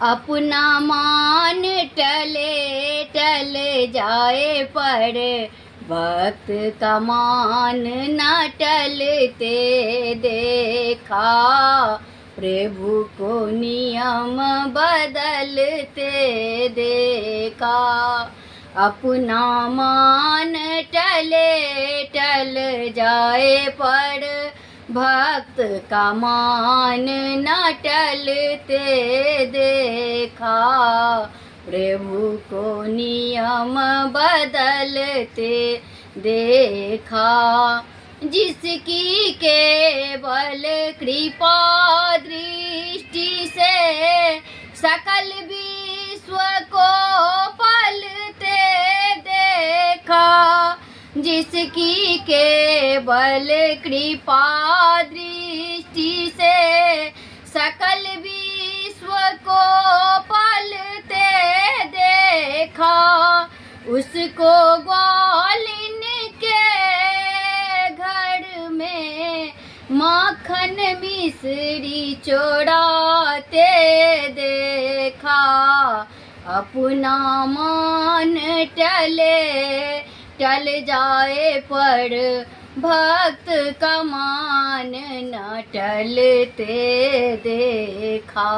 अपना मान टले टल जाए पर भक्त का मान न टलते देखा। प्रभु को नियम बदलते देखा। अपना मान टले टल जाए पर भक्त का मान न टलते देखा। प्रभु को नियम बदलते देखा। जिसकी केवल कृपा दृष्टि से सकल विश्व को पलते देखा। जिसकी केवल कृपा दृष्टि से सकल विश्व को पलते देखा। उसको ग्वालिन के घर में माखन मिश्री चोराते देखा। अपना मान टले टल जाए पर भक्त का मान न टलते देखा।